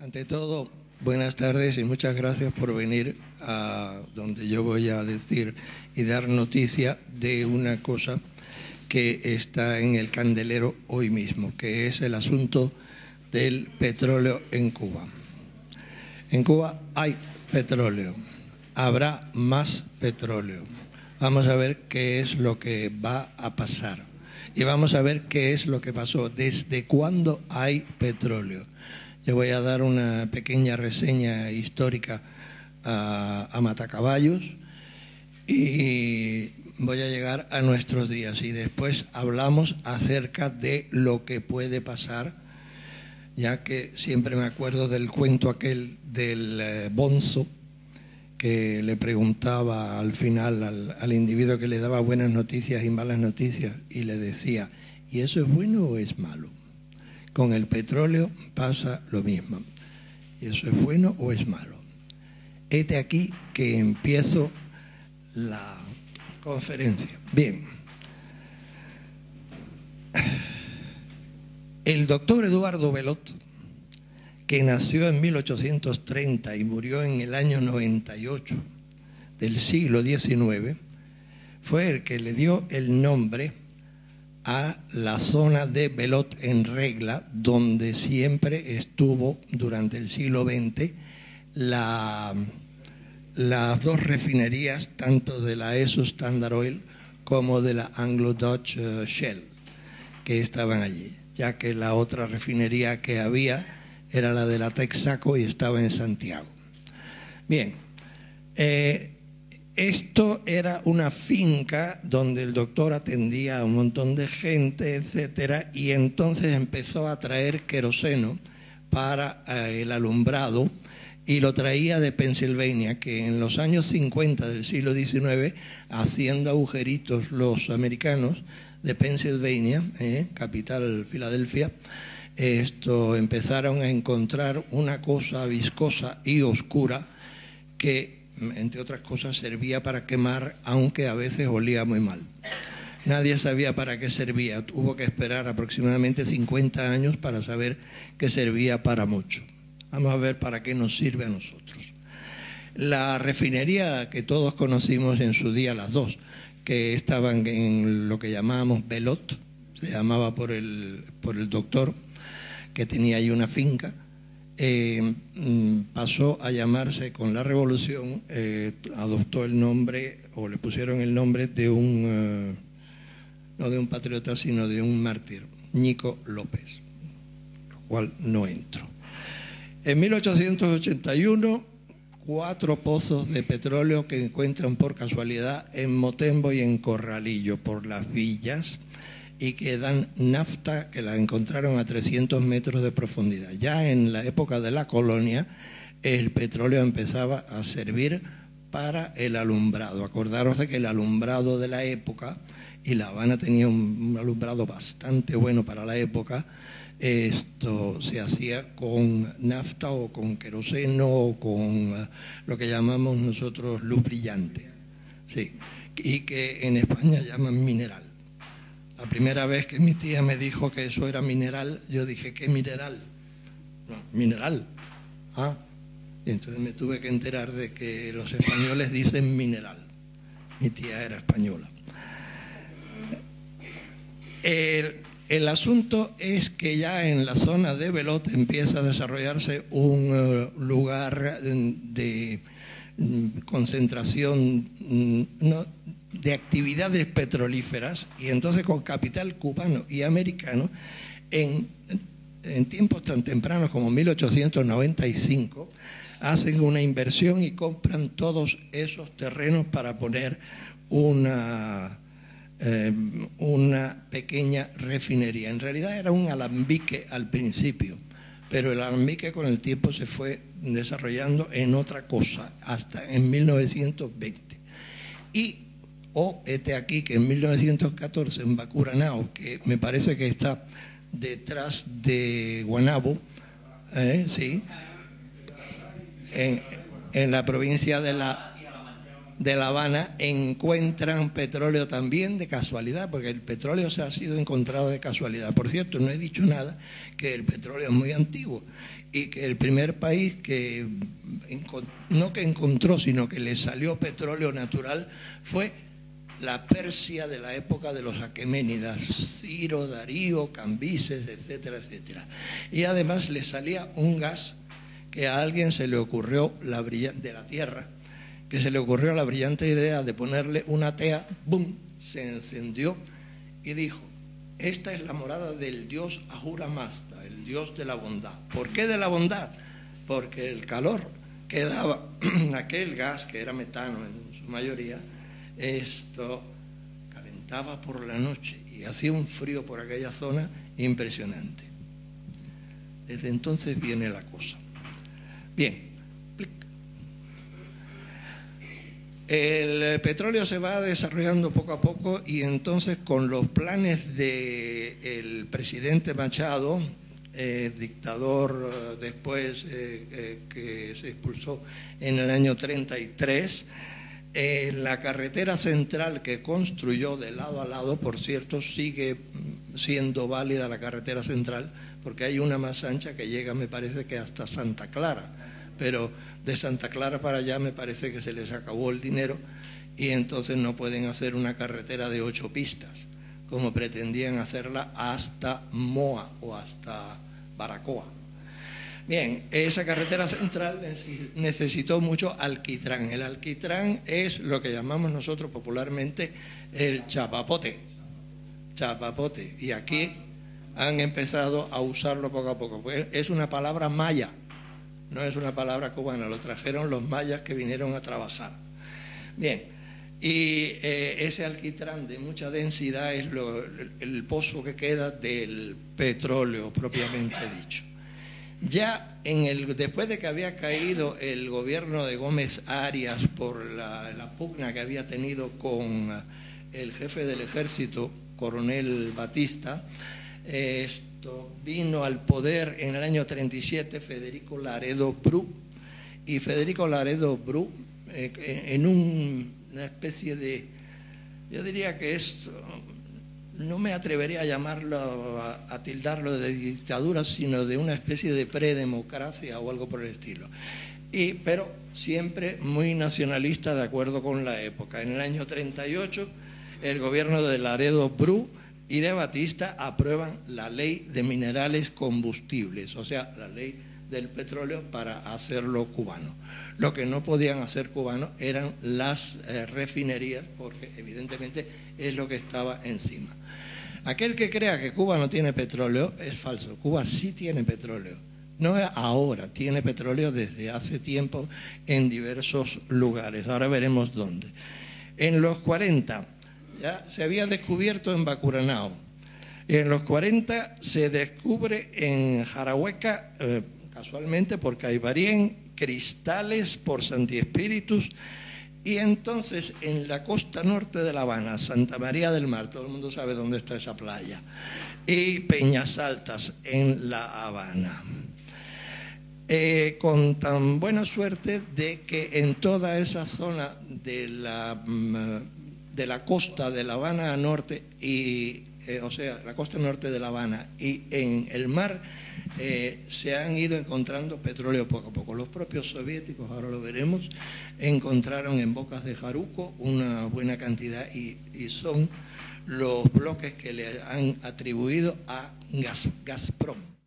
Ante todo, buenas tardes y muchas gracias por venir a donde yo voy a decir y dar noticia de una cosa que está en el candelero hoy mismo, que es el asunto del petróleo en Cuba. En Cuba hay petróleo, habrá más petróleo. Vamos a ver qué es lo que va a pasar y vamos a ver qué es lo que pasó, desde cuándo hay petróleo. Yo voy a dar una pequeña reseña histórica a Matacaballos y voy a llegar a nuestros días y después hablamos acerca de lo que puede pasar, ya que siempre me acuerdo del cuento aquel del bonzo que le preguntaba al final al individuo que le daba buenas noticias y malas noticias y le decía, ¿y eso es bueno o es malo? Con el petróleo pasa lo mismo. ¿Y eso es bueno o es malo? Hete aquí que empiezo la conferencia. Bien. El doctor Eduardo Belot, que nació en 1830 y murió en el año 98 del siglo XIX, fue el que le dio el nombre a la zona de Belot en Regla, donde siempre estuvo durante el siglo XX las dos refinerías, tanto de la Esso Standard Oil como de la Anglo-Dutch Shell, que estaban allí, ya que la otra refinería que había era la de la Texaco y estaba en Santiago. Bien, esto era una finca donde el doctor atendía a un montón de gente, etcétera, y entonces empezó a traer queroseno para el alumbrado y lo traía de Pensilvania, que en los años 50 del siglo XIX, haciendo agujeritos los americanos de Pensilvania, capital Filadelfia, empezaron a encontrar una cosa viscosa y oscura que, entre otras cosas, servía para quemar, aunque a veces olía muy mal. Nadie sabía para qué servía. Hubo que esperar aproximadamente 50 años para saber que servía para mucho. Vamos a ver para qué nos sirve a nosotros. La refinería que todos conocimos en su día, las dos, que estaban en lo que llamábamos Belot, se llamaba por el doctor, que tenía ahí una finca, pasó a llamarse con la Revolución, adoptó el nombre, o le pusieron el nombre de no de un patriota, sino de un mártir, Ñico López, lo cual no entro. En 1881, 4 pozos de petróleo que encuentran por casualidad en Motembo y en Corralillo, por las villas, y que dan nafta, que la encontraron a 300 metros de profundidad. Ya en la época de la colonia, el petróleo empezaba a servir para el alumbrado. Acordaros de que el alumbrado de la época, y La Habana tenía un alumbrado bastante bueno para la época, esto se hacía con nafta o con queroseno o con lo que llamamos nosotros luz brillante, sí, y que en España llaman mineral. La primera vez que mi tía me dijo que eso era mineral, yo dije, ¿qué mineral? No, mineral. Ah, y entonces me tuve que enterar de que los españoles dicen mineral. Mi tía era española. El asunto es que ya en la zona de Belot empieza a desarrollarse un lugar de concentración de actividades petrolíferas, y entonces con capital cubano y americano en tiempos tan tempranos como 1895 hacen una inversión y compran todos esos terrenos para poner una pequeña refinería. En realidad era un alambique al principio, pero el alambique con el tiempo se fue desarrollando en otra cosa hasta en 1920. Hete aquí que en 1914 en Bacuranao, que me parece que está detrás de Guanabo, sí, en la provincia de la de La Habana encuentran petróleo también de casualidad, porque el petróleo se ha sido encontrado de casualidad. Por cierto, no he dicho nada, que el petróleo es muy antiguo y que el primer país que, no que encontró, sino que le salió petróleo natural fue la Persia de la época de los aqueménidas, Ciro, Darío, Cambises, etcétera, etcétera. Y además le salía un gas que a alguien se le ocurrió, de la tierra, que se le ocurrió la brillante idea de ponerle una tea, ¡bum!, se encendió y dijo: esta es la morada del dios Ahura Mazda, el dios de la bondad. ¿Por qué de la bondad? Porque el calor que daba aquel gas, que era metano en su mayoría, esto calentaba por la noche y hacía un frío por aquella zona impresionante. Desde entonces viene la cosa. Bien. El petróleo se va desarrollando poco a poco y entonces con los planes del presidente Machado, dictador después que se expulsó en el año 33, la carretera central que construyó de lado a lado, por cierto, sigue siendo válida la carretera central porque hay una más ancha que llega, me parece que hasta Santa Clara, pero de Santa Clara para allá me parece que se les acabó el dinero y entonces no pueden hacer una carretera de 8 pistas, como pretendían hacerla hasta Moa o hasta Baracoa. Bien, esa carretera central necesitó mucho alquitrán. El alquitrán es lo que llamamos nosotros popularmente el chapapote. Chapapote. Y aquí han empezado a usarlo poco a poco. Pues es una palabra maya. No es una palabra cubana, lo trajeron los mayas que vinieron a trabajar. Bien, y ese alquitrán de mucha densidad es el pozo que queda del petróleo propiamente dicho. Ya después de que había caído el gobierno de Gómez Arias por la pugna que había tenido con el jefe del ejército, coronel Batista, vino al poder en el año 37 Federico Laredo Bru, y Federico Laredo Bru en una especie de, yo diría que no me atrevería a llamarlo, a tildarlo de dictadura, sino de una especie de predemocracia o algo por el estilo, pero siempre muy nacionalista de acuerdo con la época. En el año 38 el gobierno de Laredo Bru y de Batista aprueban la ley de minerales combustibles, o sea, la ley del petróleo para hacerlo cubano. Lo que no podían hacer cubanos eran las refinerías, porque evidentemente es lo que estaba encima. Aquel que crea que Cuba no tiene petróleo es falso. Cuba sí tiene petróleo. No es ahora, tiene petróleo desde hace tiempo en diversos lugares. Ahora veremos dónde. En los 40... ya se había descubierto en Bacuranao. Y en los 40 se descubre en Jarahueca, casualmente por Caibarien, Cristales por Santi Espíritus, y entonces en la costa norte de La Habana, Santa María del Mar, todo el mundo sabe dónde está esa playa, y Peñas Altas en La Habana. Con tan buena suerte de que en toda esa zona de la costa de La Habana norte, o sea, la costa norte de La Habana y en el mar, se han ido encontrando petróleo poco a poco. Los propios soviéticos, ahora lo veremos, encontraron en Bocas de Jaruco una buena cantidad y son los bloques que le han atribuido a Gazprom.